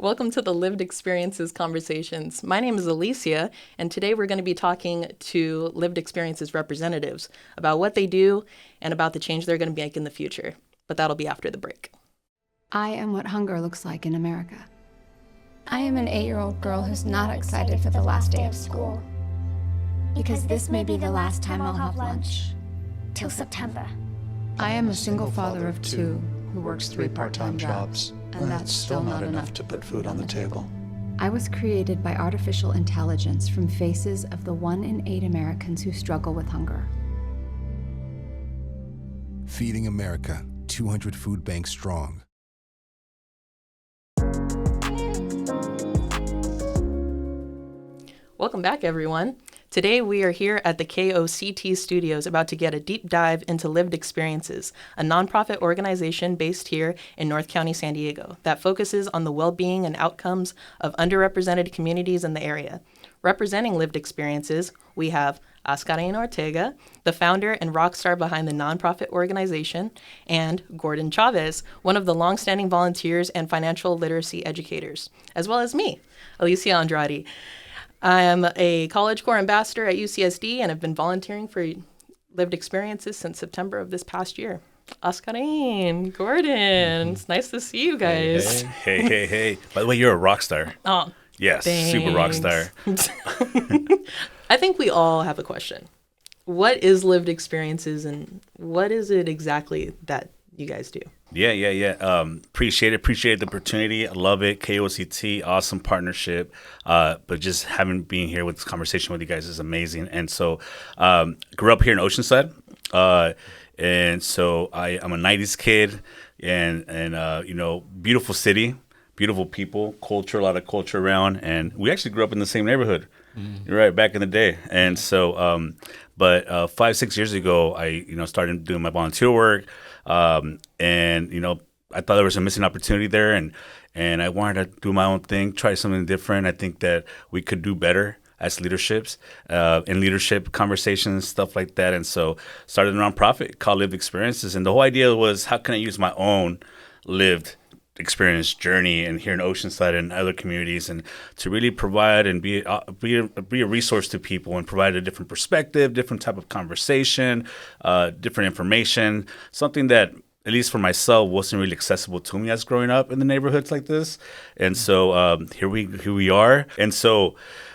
Welcome to the Lived Experiences Conversations. My name is Alicia, and today we're going to be talking to Lived Experiences representatives about what they do and about the change they're going to make in the future. But that'll be after the break. I am what hunger looks like in America. I am an 8-year-old girl who's not excited for the last day of school. Because this may be the last time I'll have lunch. Till September. I am a single father of 2 who works 3 part-time jobs. And that's still not enough to put food on the table. I was created by artificial intelligence from faces of the 1 in 8 Americans who struggle with hunger. Feeding America, 200 food banks strong. Welcome back, everyone. Today we are here at the KOCT studios about to get a deep dive into Lived Experiences, a nonprofit organization based here in North County, San Diego, that focuses on the well-being and outcomes of underrepresented communities in the area. Representing Lived Experiences, we have Ascarin Ortega, the founder and rock star behind the nonprofit organization, and Gordon Chavez, one of the longstanding volunteers and financial literacy educators, as well as me, Alicia Andrade. I am a College Corps ambassador at UCSD and have been volunteering for Lived Experiences since September of this past year. Oscarine, Gordon, it's nice to see you guys. Hey. By the way, you're a rock star. Oh, yes, thanks. super rock star. I think we all have a question. What is Lived Experiences and what is it exactly that you guys do? Yeah. Appreciate the opportunity. I love it. KOCT, awesome partnership. But just having been here with this conversation with you guys is amazing. And so, grew up here in Oceanside. And so I'm a 90s kid and beautiful city, beautiful people, culture, a lot of culture around. And we actually grew up in the same neighborhood, right, back in the day. And so, but 5-6 years ago, I started doing my volunteer work. I thought there was a missing opportunity there, and I wanted to do my own thing, try something different. I think that we could do better as leaderships, in leadership conversations, stuff like that. And so started a nonprofit called Lived Experiences. And the whole idea was, how can I use my own lived experience journey and here in Oceanside and other communities, and to really provide and be a resource to people and provide a different perspective, different type of conversation, different information, something that, at least for myself, wasn't really accessible to me as growing up in the neighborhoods like this. And so here we are. And so,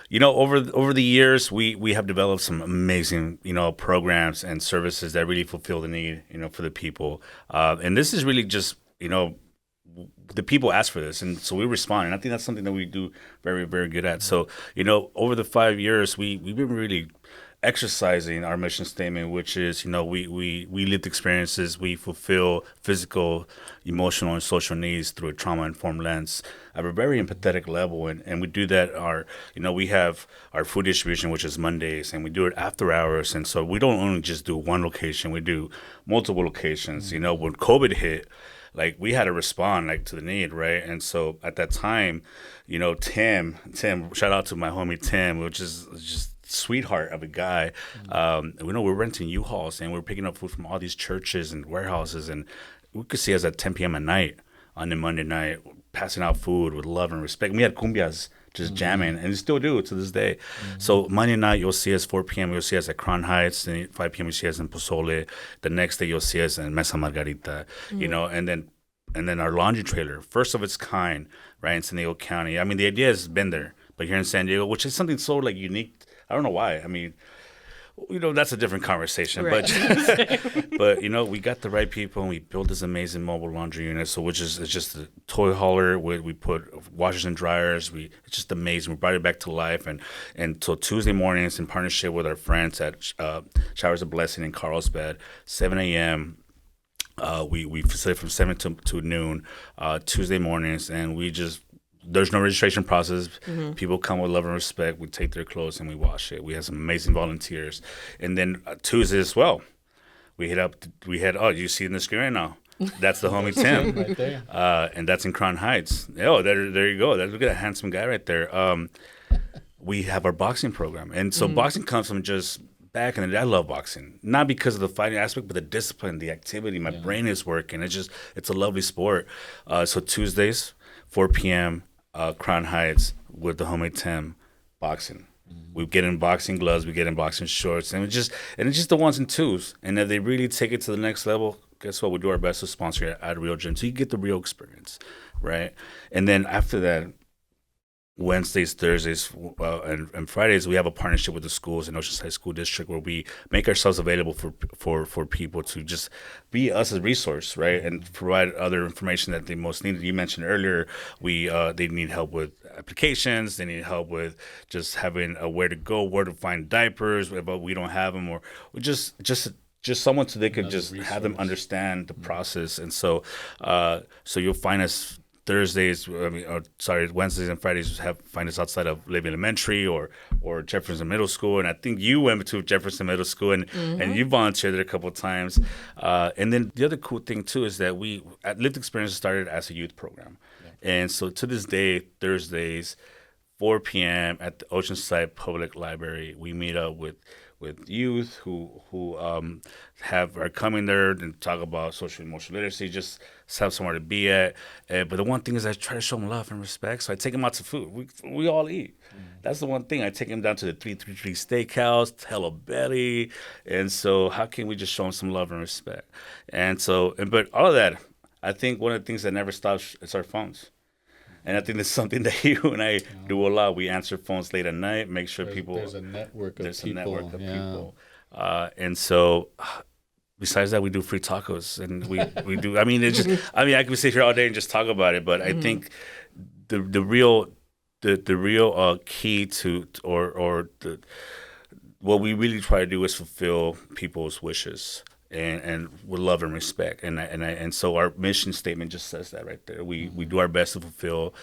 over the years, we have developed some amazing, programs and services that really fulfill the need, for the people. And this is really just, the people ask for this, and so we respond. And I think that's something that we do very, very good at. So, over the 5 years, we've been really exercising our mission statement, which is, we lived experiences, we fulfill physical, emotional, and social needs through a trauma-informed lens at a very empathetic level. And we do that, we have our food distribution, which is Mondays, and we do it after hours. And so we don't only just do one location, we do multiple locations. When COVID hit, we had to respond to the need, right? And so at that time, Tim, shout out to my homie Tim, which is just sweetheart of a guy. We're renting U-Hauls and we're picking up food from all these churches and warehouses, and we could see us at 10 p.m. at night on a Monday night, passing out food with love and respect. We had cumbias just jamming, and we still do to this day. So Monday night, you'll see us 4 p.m. You'll see us at Crown Heights, and 5 p.m. you'll see us in Pozole. The next day, you'll see us in Mesa Margarita, and then our laundry trailer, first of its kind, right, in San Diego County. I mean, the idea has been there, but here in San Diego, which is something so unique. I don't know why. I mean, that's a different conversation. Right. But we got the right people, and we built this amazing mobile laundry unit. So it's just a toy hauler. We put washers and dryers. It's just amazing. We brought it back to life. And so Tuesday mornings, in partnership with our friends at Showers of Blessing in Carlsbad, 7 a.m., we facilitate from 7 to noon Tuesday mornings, and there's no registration process. People come with love and respect. We take their clothes and we wash it. We have some amazing volunteers. And then Tuesday as well, you see in the screen right now, that's the homie Tim. Right there. And that's in Crown Heights. Oh, there you go. Look at that handsome guy right there. We have our boxing program. And so boxing comes from just back in the day. I love boxing, not because of the fighting aspect, but the discipline, the activity. My brain is working. It's a lovely sport. So Tuesdays, 4 p.m., Crown Heights with the homemade Tim boxing. We get in boxing gloves, we get in boxing shorts, and it's just the ones and twos. And if they really take it to the next level, guess what? We do our best to sponsor it at a real gym, so you get the real experience, right? And then after that, Wednesdays, Thursdays, and Fridays, we have a partnership with the schools in Oceanside School District where we make ourselves available for people to just be us as a resource, right, and provide other information that they most need. You mentioned earlier, they need help with applications, they need help with just having where to go, where to find diapers, but we don't have them, or just someone so they could just have them understand the process. And so you'll find us Wednesdays and Fridays find us outside of Levy Elementary or Jefferson Middle School. And I think you went to Jefferson Middle School and you volunteered there a couple of times. And then the other cool thing too is that we at Lived Experience started as a youth program. Yeah. And so to this day, Thursdays, 4 p.m. at the Oceanside Public Library, we meet up with youth who are coming there and talk about social and emotional literacy, just have somewhere to be at. But the one thing is I try to show them love and respect, so I take them out to food. We all eat. That's the one thing. I take them down to the 333 Steakhouse, Hello Belly, and so how can we just show them some love and respect? And so, but all of that, I think one of the things that never stops is our phones. And I think that's something that you and I do a lot. We answer phones late at night, make sure there's a network of people. And so besides that, we do free tacos, and we do. I mean, I could sit here all day and just talk about it, but I think the real key to what we really try to do is fulfill people's wishes. And with love and respect, and so our mission statement just says that right there. We do our best to fulfill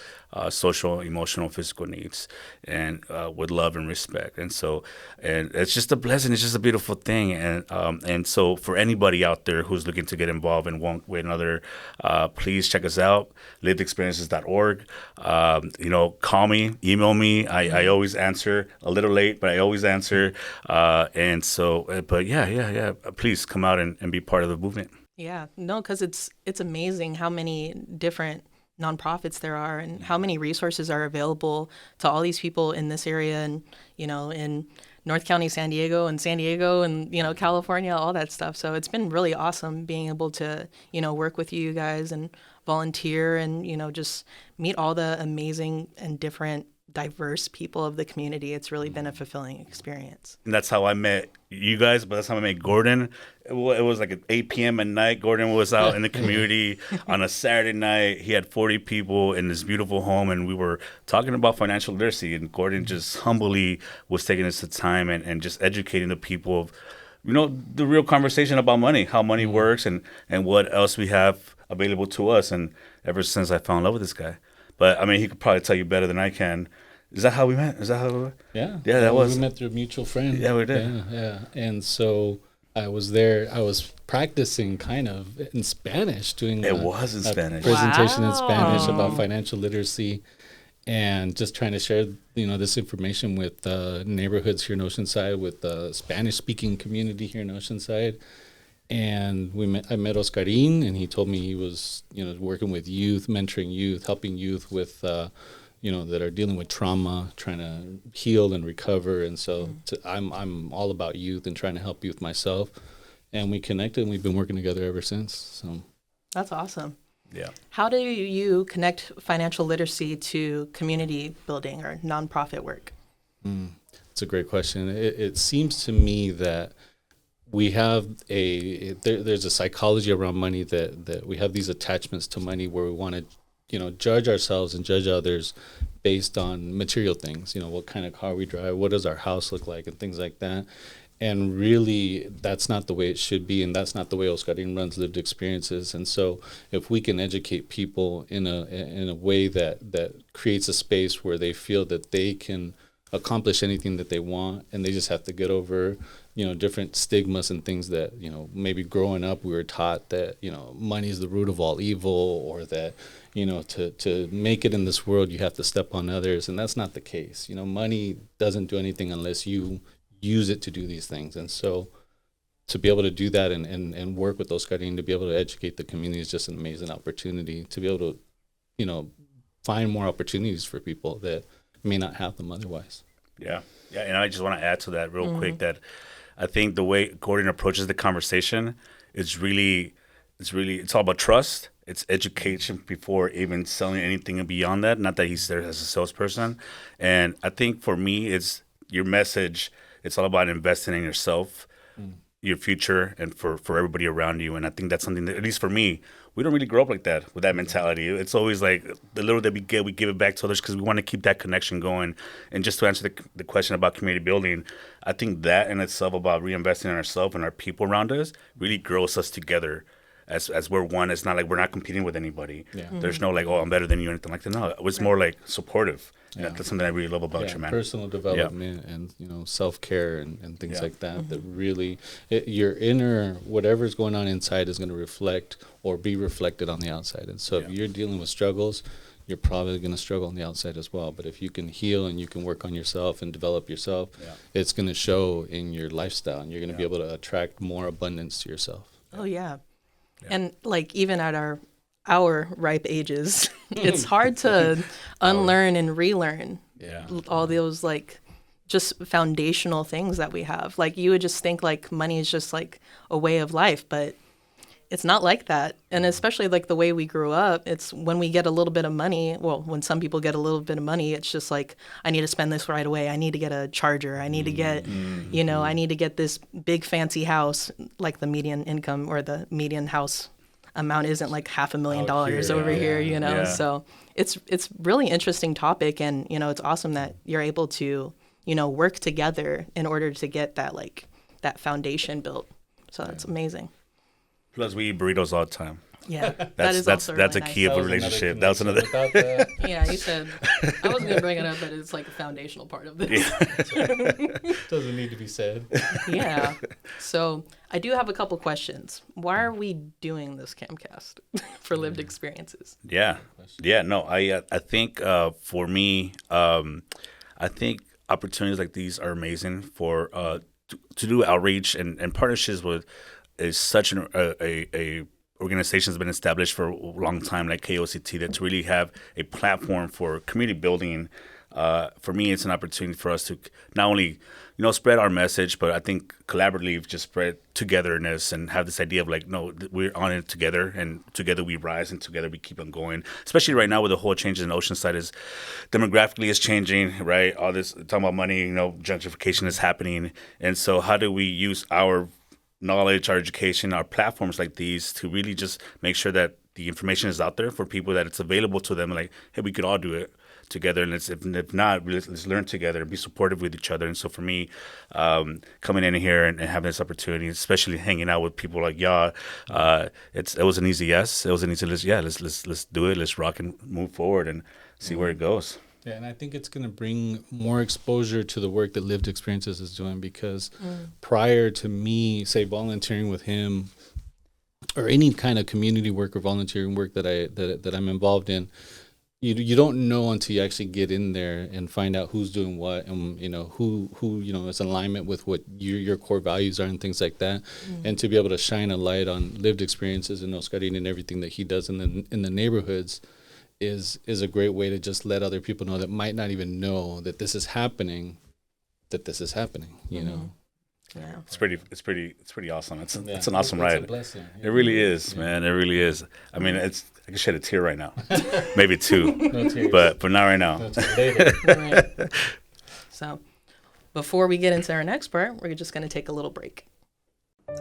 social, emotional, physical needs, and with love and respect. And so, and it's just a blessing. It's just a beautiful thing. And so for anybody out there who's looking to get involved in one way or another, please check us out, livedexperiences.org. Call me, email me. I always answer, a little late, but I always answer. And so, but yeah. Please come out and be part of the movement. Yeah, no, because it's amazing how many different nonprofits there are and how many resources are available to all these people in this area and, in North County, San Diego and California, all that stuff. So it's been really awesome being able to, work with you guys and volunteer and, just meet all the amazing and different diverse people of the community. It's really been a fulfilling experience. And that's how I met you guys, but that's how I met Gordon. It was like at 8 p.m. at night. Gordon was out in the community on a Saturday night. He had 40 people in this beautiful home, and we were talking about financial literacy, and Gordon just humbly was taking us the time and just educating the people of, the real conversation about money, how money works and what else we have available to us. And ever since I fell in love with this guy. But, I mean, he could probably tell you better than I can. Is that how we met? Yeah. Yeah, that was. We met through a mutual friend. Yeah, we did. Yeah. And so I was there. I was practicing kind of in Spanish, doing a presentation in Spanish about financial literacy and just trying to share, this information with neighborhoods here in Oceanside, with the Spanish-speaking community here in Oceanside. And I met Oscarin, and he told me he was, working with youth, mentoring youth, helping youth with, that are dealing with trauma, trying to heal and recover. And so I'm all about youth and trying to help youth myself. And we connected, and we've been working together ever since. So that's awesome. Yeah. How do you connect financial literacy to community building or nonprofit work? It's a great question. It seems to me that we have there's a psychology around money that we have these attachments to money where we want to, judge ourselves and judge others based on material things, what kind of car we drive, what does our house look like, and things like that. And really, that's not the way it should be, and that's not the way Oscarin runs Lived Experiences. And so if we can educate people in a way that creates a space where they feel that they can accomplish anything that they want, and they just have to get over different stigmas and things that maybe growing up we were taught that money is the root of all evil, or that to make it in this world you have to step on others, and that's not the case. Money doesn't do anything unless you use it to do these things. And so to be able to do that and work with Oscarin, to be able to educate the community is just an amazing opportunity to be able to find more opportunities for people that may not have them otherwise. Yeah. Yeah. And I just want to add to that real quick that I think the way Gordon approaches the conversation is it's all about trust. It's education before even selling anything beyond that. Not that he's there as a salesperson. And I think for me, it's your message. It's all about investing in yourself, your future, and for everybody around you. And I think that's something that, at least for me, we don't really grow up like that with that mentality. It's always like the little that we get, we give it back to others because we want to keep that connection going. And just to answer the question about community building, I think that in itself about reinvesting in ourselves and our people around us really grows us together as we're one. It's not like we're not competing with anybody. Yeah. There's no like, oh, I'm better than you or anything like that. No, it was more like supportive. Yeah. That's something I really love about you, man. Personal development and self-care and things like that. That really, your inner, whatever's going on inside is going to reflect or be reflected on the outside. And so if you're dealing with struggles, you're probably going to struggle on the outside as well. But if you can heal and you can work on yourself and develop yourself, it's going to show in your lifestyle, and you're going to be able to attract more abundance to yourself. Oh, yeah. And like even at our ripe ages, it's hard to unlearn and relearn all those like just foundational things that we have. Like you would just think like money is just like a way of life, but it's not like that. And especially like the way we grew up, it's when we get a little bit of money, well, when some people get a little bit of money, it's just like, I need to spend this right away. I need to get a charger. I need to get, I need to get this big fancy house, like the median income or the median house amount isn't like $500,000 over here, So it's really interesting topic. And, it's awesome that you're able to, work together in order to get that, like that foundation built. So that's amazing. Plus, we eat burritos all the time. Yeah, that's a key of a relationship. That was another. Yeah, you said I wasn't gonna bring it up, but it's like a foundational part of this. Doesn't need to be said. Yeah. So I do have a couple questions. Why are we doing this CamCast for lived experiences? Yeah. No, I think for me, I think opportunities like these are amazing for to do outreach and partnerships with. Is such a organization that's been established for a long time, like KOCT, that to really have a platform for community building. For me, it's an opportunity for us to not only, spread our message, but I think collaboratively just spread togetherness and have this idea of like, no, we're on it together, and together we rise, and together we keep on going. Especially right now with the whole changes in Oceanside, is demographically is changing, right? All this talking about money, gentrification is happening, and so how do we use our knowledge, our education, our platforms like these to really just make sure that the information is out there for people, that it's available to them. Like, hey, we could all do it together, and if not, let's learn together and be supportive with each other. And so for me, coming in here and having this opportunity, especially hanging out with people like y'all, it was an easy yes. It was an easy let's do it. Let's rock and move forward and see where it goes. Yeah, and I think it's going to bring more exposure to the work that Lived Experiences is doing, because prior to me, say, volunteering with him or any kind of community work or volunteering work that I'm involved in, you don't know until you actually get in there and find out who's doing what, and who is in alignment with what your core values are and things like that. And to be able to shine a light on Lived Experiences and Oscarin and everything that he does in the neighborhoods is a great way to just let other people know that might not even know that this is happening, Yeah. It's pretty awesome. It's an awesome ride. It's a blessing. It really is, man. It really is. I mean, I can shed a tear right now. Maybe two. No tears. But not right now. No tears. Later. Right. So before we get into our next part, we're just going to take a little break.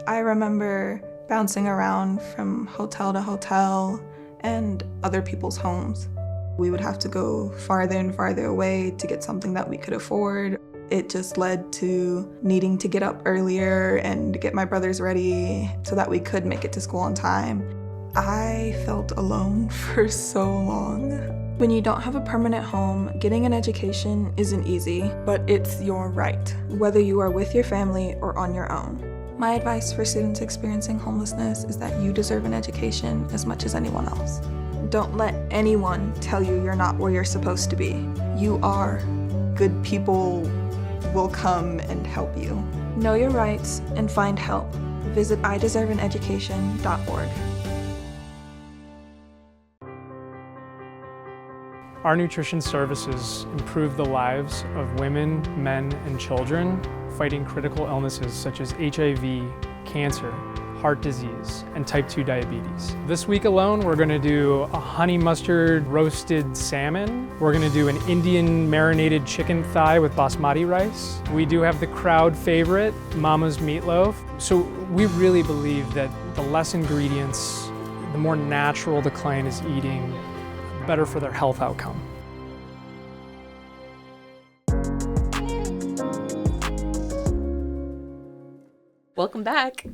I remember bouncing around from hotel to hotel and other people's homes. We would have to go farther and farther away to get something that we could afford. It just led to needing to get up earlier and get my brothers ready so that we could make it to school on time. I felt alone for so long. When you don't have a permanent home, getting an education isn't easy, but it's your right, whether you are with your family or on your own. My advice for students experiencing homelessness is that you deserve an education as much as anyone else. Don't let anyone tell you you're not where you're supposed to be. You are. Good people will come and help you. Know your rights and find help. Visit ideserveaneducation.org. Our nutrition services improve the lives of women, men, and children fighting critical illnesses such as HIV, cancer, heart disease, and type 2 diabetes. This week alone, we're gonna do a honey mustard roasted salmon. We're gonna do an Indian marinated chicken thigh with basmati rice. We do have the crowd favorite, Mama's meatloaf. So we really believe that the less ingredients, the more natural the client is eating, the better for their health outcome. Welcome back.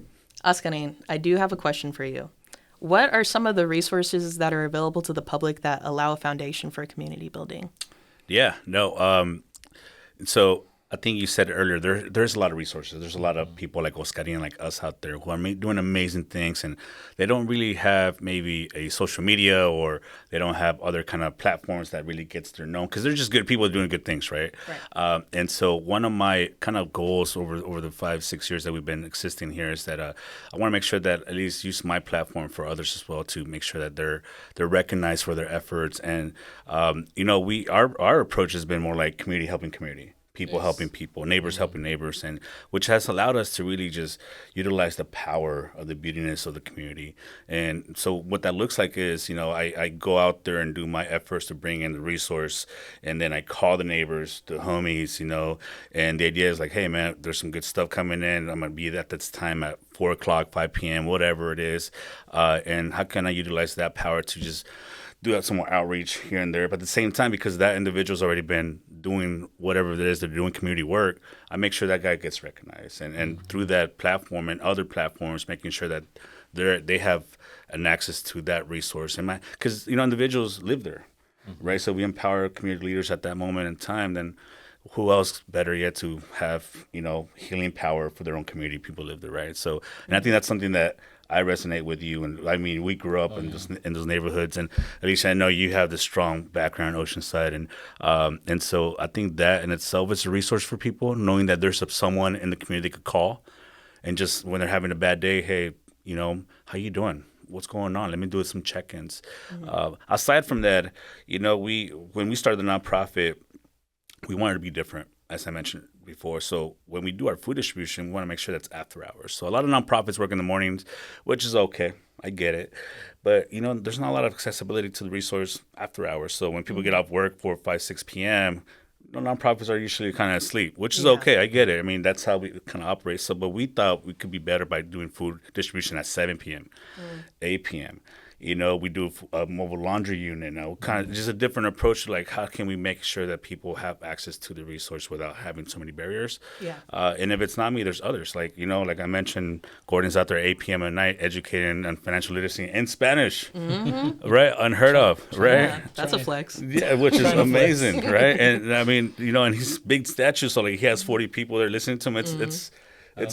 Askarin, I do have a question for you. What are some of the resources that are available to the public that allow a foundation for community building? Yeah, no. So I think you said earlier, there's a lot of resources. There's a lot of people like Oscarin, like us out there who are doing amazing things, and they don't really have maybe a social media, or they don't have other kind of platforms that really gets their known, because they're just good people doing good things, right? And so one of my kind of goals over the 5-6 years that we've been existing here is that I want to make sure that at least use my platform for others as well, to make sure that they're recognized for their efforts. And our approach has been more like community helping community. People helping people, neighbors helping neighbors, and which has allowed us to really just utilize the power of the beautiness of the community. And so what that looks like is, I go out there and do my efforts to bring in the resource, and then I call the neighbors, the homies, and the idea is like, hey man, there's some good stuff coming in. I'm gonna be at this time at 4 o'clock, 5 p.m., whatever it is, and how can I utilize that power to just do some more outreach here and there. But at the same time, because that individual's already been doing whatever it is, they're doing community work, I make sure that guy gets recognized. And through that platform and other platforms, making sure that they have an access to that resource. And because individuals live there, right? So we empower community leaders at that moment in time. Then who else better yet to have healing power for their own community? People live there, right? So, and I think that's something that I resonate with you. And I mean, we grew up in those neighborhoods, and at least I know you have this strong background in Oceanside, and so I think that in itself is a resource for people, knowing that there's someone in the community they could call, and just when they're having a bad day, hey, how you doing? What's going on? Let me do some check-ins. Aside from that, when we started the nonprofit, we wanted to be different, as I mentioned before. So when we do our food distribution, we want to make sure that's after hours. So a lot of nonprofits work in the mornings, which is okay. I get it. But, there's not a lot of accessibility to the resource after hours. So when people get off work 4, 5, 6 p.m., nonprofits are usually kind of asleep, which is okay. I get it. I mean, that's how we kind of operate. So, but we thought we could be better by doing food distribution at 7 p.m., 8 p.m. We do a mobile laundry unit now, kind of just a different approach to like, how can we make sure that people have access to the resource without having so many barriers? Yeah. And if it's not me, there's others. Like, like I mentioned, Gordon's out there at 8 p.m. at night educating on financial literacy in Spanish, right? Unheard of, right? Yeah, that's a flex. Yeah, which is amazing, right? And I mean, and he's big statue, so like he has 40 people there listening to him. It's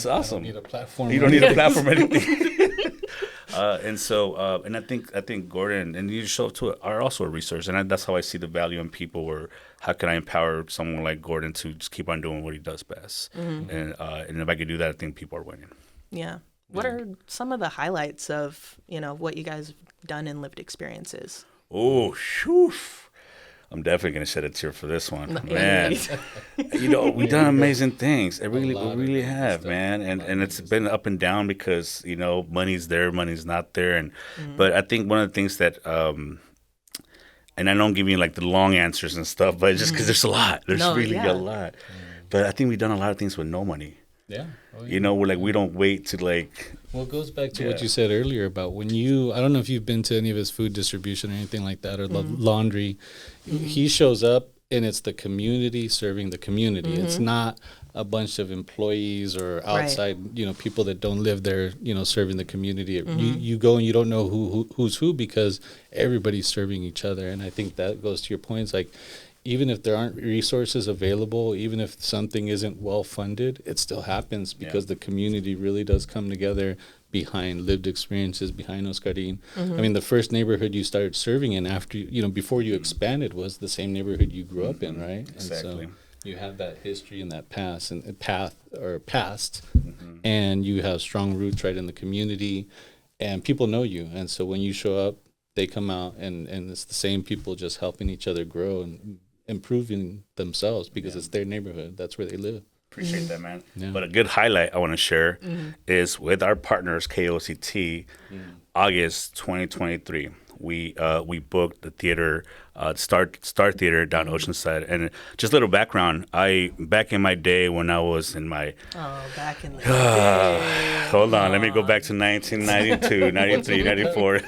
awesome. You don't need a platform. You don't need a platform or anything. And I think Gordon and you show up to it are also a resource, and that's how I see the value in people. Or how can I empower someone like Gordon to just keep on doing what he does best? And if I could do that, I think people are winning. Yeah. What are some of the highlights of what you guys have done in lived experiences? Oh, shoo. I'm definitely going to shed a tear for this one, man. We've done amazing things. We really have, man. And it's been up and down because, money's there, money's not there. But I think one of the things that, and I don't give you like the long answers and stuff, but just because there's a lot. There's a lot. But I think we've done a lot of things with no money. Yeah. We're like, we don't wait to like. Well, it goes back to what you said earlier about when I don't know if you've been to any of his food distribution or anything like that, or laundry. He shows up and it's the community serving the community. It's not a bunch of employees or outside, people that don't live there, serving the community. You go and you don't know who's who because everybody's serving each other. And I think that goes to your point. It's like, even if there aren't resources available, even if something isn't well funded, it still happens because the community really does come together behind lived experiences, behind Oscarin. I mean, the first neighborhood you started serving in after, before you expanded was the same neighborhood you grew up in, right? Exactly. And so you have that history and that past, and you have strong roots right in the community, and people know you. And so when you show up, they come out and it's the same people just helping each other grow and improving themselves because it's their neighborhood. That's where they live. Appreciate that, man. Yeah. But a good highlight I want to share is with our partners, KOCT, August 2023. We booked the theater, Star Theater down Oceanside. And just a little background, back in my day when I was in my... back in the day. Hold on, let me go back to 1992, 93, 94.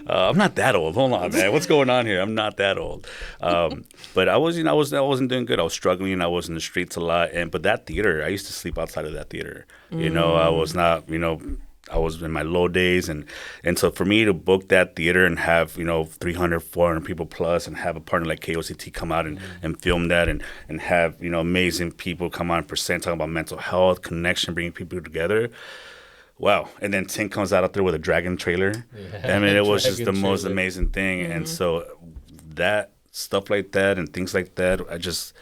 I'm not that old. Hold on, man. What's going on here? I'm not that old. But I wasn't doing good. I was struggling. I was in the streets a lot. But that theater, I used to sleep outside of that theater. You know, I was not, I was in my low days, and so for me to book that theater and have 300, 400 people plus, and have a partner like KOCT come out and film that, and have amazing people come on and present, talking about mental health, connection, bringing people together. Wow! And then Tink comes out there with a dragon trailer. Yeah, I mean, it was just the most amazing thing, and so that stuff like that and things like that, I just.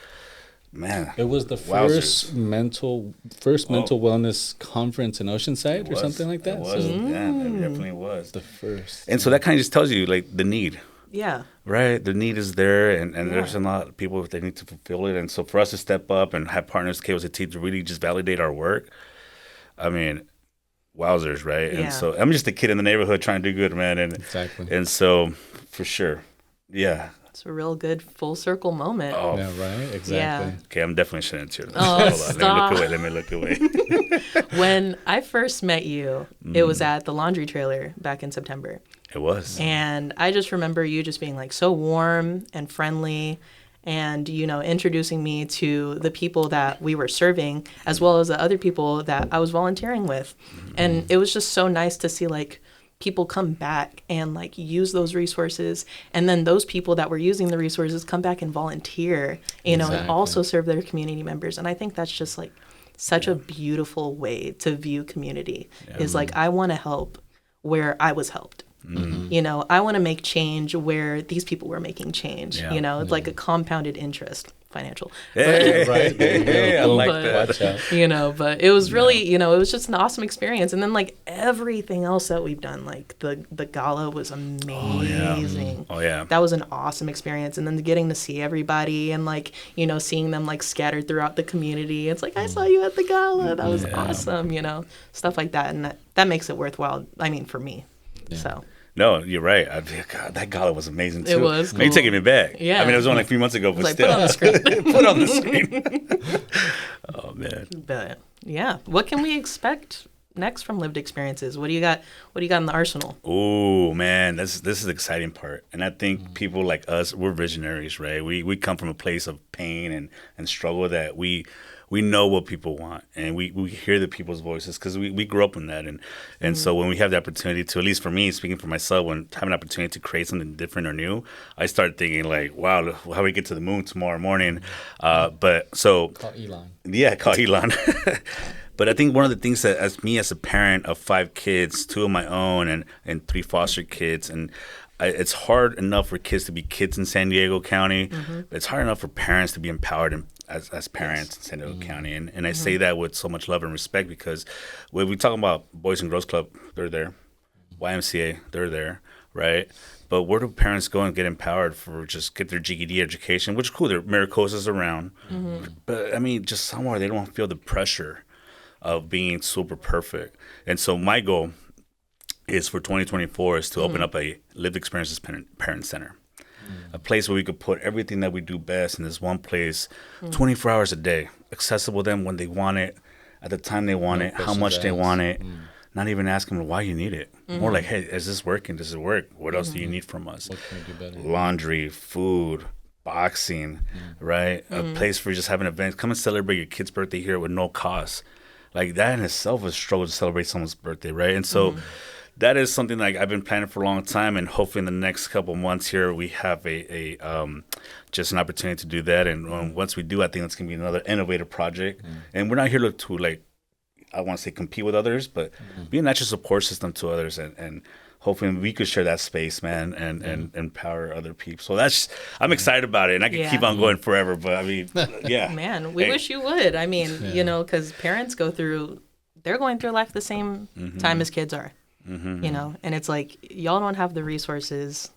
Man, it was the first mental wellness conference in Oceanside or something like that. It was, yeah, it definitely was the first. And so that kind of just tells you like the need. Yeah. Right, the need is there, and there's a lot of people that need to fulfill it. And so for us to step up and have partners, KOCT, to really just validate our work, I mean, wowzers, right? Yeah. And so I'm just a kid in the neighborhood trying to do good, man. And exactly. And so for sure, yeah. It's a real good full circle moment. Oh, yeah, right? Exactly. Yeah. Okay, I'm definitely shedding tears. Oh, stop. Let me look away. When I first met you, it was at the laundry trailer back in September. It was. And I just remember you just being like so warm and friendly and, introducing me to the people that we were serving as well as the other people that I was volunteering with. And it was just so nice to see like people come back and like use those resources, and then those people that were using the resources come back and volunteer, and also serve their community members. And I think that's just like such a beautiful way to view community is like, I want to help where I was helped. I want to make change where these people were making change. It's like a compounded interest, financial. Right there, I like that. Watch out. But it was really, it was just an awesome experience. And then like everything else that we've done, like the gala was amazing. Oh yeah. That was an awesome experience. And then getting to see everybody and like, seeing them like scattered throughout the community. It's like, I saw you at the gala. That was awesome, stuff like that. And that makes it worthwhile. I mean, for me. Yeah. So. No, you're right. God, that gala was amazing too. It was cool. You're taking me back. Yeah. I mean, it was only a few months ago, but like, still. Put on the screen. Put on the screen. Oh man. But yeah, what can we expect next from lived experiences? What do you got? What do you got in the arsenal? Oh man, this is the exciting part. And I think people like us, we're visionaries, right? We come from a place of pain and struggle that we know what people want, and we hear the people's voices because we grew up in that, and so when we have the opportunity to, at least for me, speaking for myself, when having an opportunity to create something different or new, I start thinking like, wow, how do we get to the moon tomorrow morning? But so call Elon. Yeah, call Elon. But I think one of the things that, as a parent of 5 kids, 2 of my own and 3 foster kids, and it's hard enough for kids to be kids in San Diego County, but it's hard enough for parents to be empowered as parents in San Diego County. And I say that with so much love and respect because when we talk about Boys and Girls Club, they're there. YMCA, they're there, right? But where do parents go and get empowered for just get their GED education, which is cool. There are Maricosa's around. But, I mean, just somewhere they don't feel the pressure of being super perfect. And so my goal is for 2024 is to open up a lived experiences parent center, a place where we could put everything that we do best in this one place, 24 hours a day, accessible to them when they want it, at the time they want it, how much they want it, not even asking them why you need it. More like, hey, is this working? Does it work? What else do you need from us? What can we do better? Laundry, food, boxing, right? A place for just having events. Come and celebrate your kid's birthday here with no cost. Like that in itself is a struggle to celebrate someone's birthday, right? And so that is something like I've been planning for a long time, and hopefully in the next couple of months here we have a just an opportunity to do that. And once we do, I think it's gonna be another innovative project. And we're not here to like, I want to say compete with others, but be a natural support system to others, and hopefully we could share that space, man, and empower other people. So I'm excited about it, and I can keep on going forever. But I mean, yeah, man, we wish you would. I mean, because parents they're going through life the same time as kids are. you know, and it's like, y'all don't have the resources.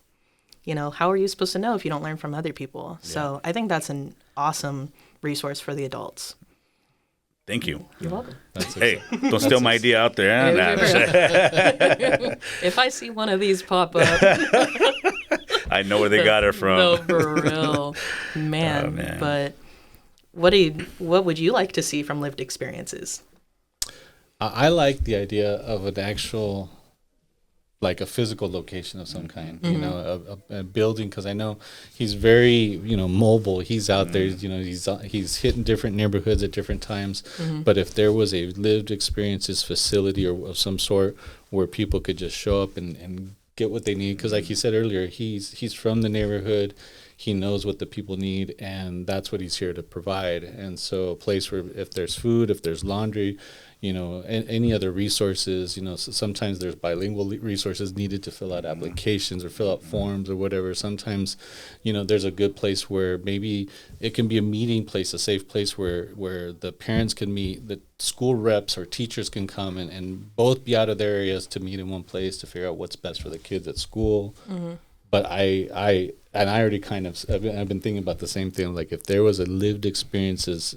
You know, how are you supposed to know if you don't learn from other people? So I think that's an awesome resource for the adults. Thank you. You're welcome. Hey, don't steal my idea out there. Huh? Nah. If I see one of these pop up, I know where they got it from. No, for real, man. Oh, man. But what would you like to see from lived experiences? I like the idea of an actual, like a physical location of some kind, you know, a building, because I know he's very, you know, mobile. He's out there, you know, he's hitting different neighborhoods at different times. But if there was a lived experiences facility or of some sort where people could just show up and get what they need, because like he said earlier, he's from the neighborhood. He knows what the people need, and that's what he's here to provide. And so a place where if there's food, if there's laundry, you know, any other resources, you know, so sometimes there's bilingual resources needed to fill out applications or fill out forms or whatever. Sometimes, you know, there's a good place where maybe it can be a meeting place, a safe place where the parents can meet, the school reps or teachers can come and both be out of their areas to meet in one place to figure out what's best for the kids at school. But I already kind of, I've been thinking about the same thing. Like if there was a lived experiences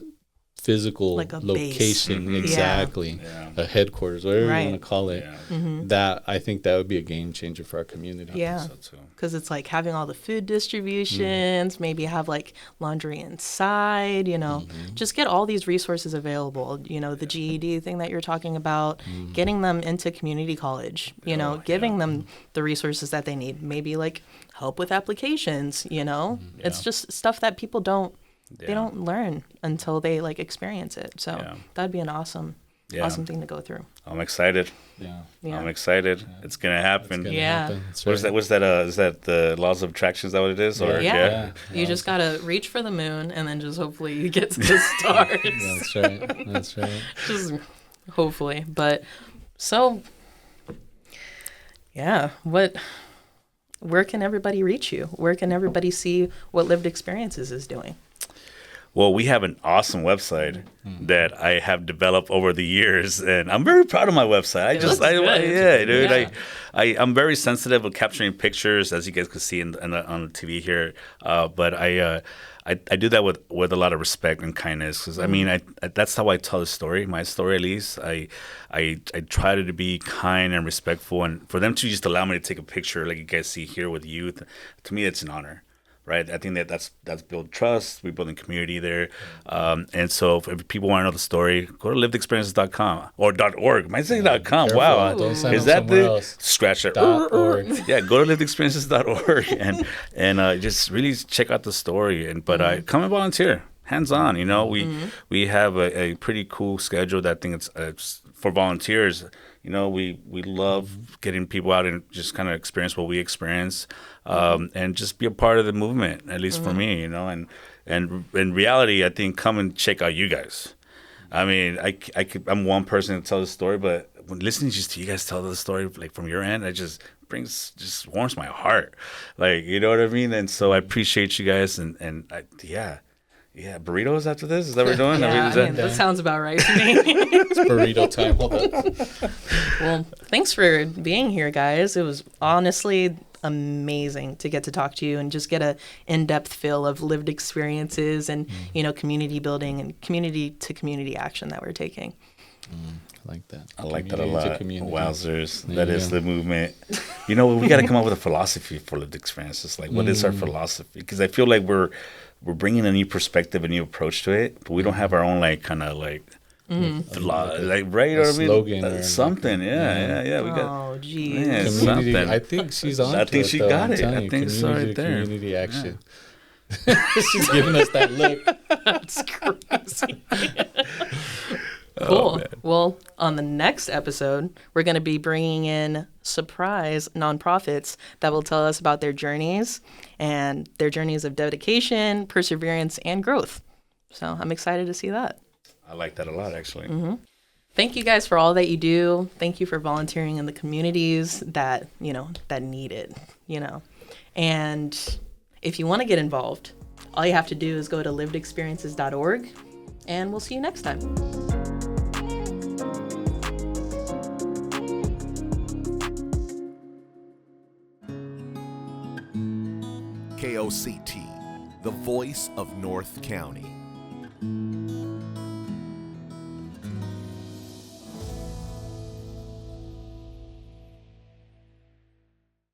physical like a location, base. exactly, a headquarters, whatever you want to call it, Yeah. that I think that would be a game changer for our community. Yeah, because it's like having all the food distributions, maybe have like laundry inside, you know, just get all these resources available, you know, the GED thing that you're talking about, getting them into community college, you know, giving them the resources that they need, maybe like help with applications, you know, it's just stuff that people don't, they don't learn until they like experience it. So that'd be an awesome thing to go through. I'm excited. Yeah. I'm excited. It's gonna happen. That's What's that? What's that? Is that the laws of attraction? Is that what it is? Or You just gotta reach for the moon, and then just hopefully you get to the stars. That's right. That's right. Just hopefully, but so yeah. Where can everybody reach you? Where can everybody see what Lived Experiences is doing? Well, we have an awesome website that I have developed over the years, and I'm very proud of my website. I'm very sensitive of capturing pictures, as you guys can see on the TV here. But I do that with a lot of respect and kindness, because I mean, that's how I tell the story, my story at least. I try to be kind and respectful, and for them to just allow me to take a picture, like you guys see here with youth, to me, it's an honor. Right, I think that's build trust. We're building community there, and so if people want to know the story, go to livedexperiences.com or .org. Might say .com. Careful. Wow, Is that else. Scratch that. .org. Yeah, go to livedexperiences.org and just really check out the story. But come and volunteer, hands on. You know, we have a pretty cool schedule that I think it's for volunteers. You know, we love getting people out and just kind of experience what we experience, and just be a part of the movement, at least for me, you know. And in reality, I think come and check out you guys. I mean, I'm one person to tell the story, but when listening just to you guys tell the story, like from your end, it just warms my heart. Like, you know what I mean? And so I appreciate you guys, and yeah, burritos after this? Is that what we're doing? That sounds about right to me. It's burrito time. Hold on. Well, thanks for being here, guys. It was honestly amazing to get to talk to you and just get a in-depth feel of lived experiences and, you know, community building and community-to-community action that we're taking. I like that. I like that a lot. Wowzers. There That you is go. the movement. You know, we got to come up with a philosophy for lived experiences. Like, what is our philosophy? Because I feel like we're bringing a new perspective, a new approach to it, but we don't have our own like kind of like like right or slogan or something. Yeah. We got. Oh, geez. Yeah, Community. something. I think she's on. I think she though, got I'm it. telling I you, think so right there. Community action. She's giving us that look. That's crazy. Cool. Well, on the next episode, we're going to be bringing in surprise nonprofits that will tell us about their journeys and their journeys of dedication, perseverance, and growth. So I'm excited to see that. I like that a lot, actually. Thank you guys for all that you do. Thank you for volunteering in the communities that, that need it, And if you want to get involved, all you have to do is go to livedexperiences.org, and we'll see you next time. KOCT, the voice of North County.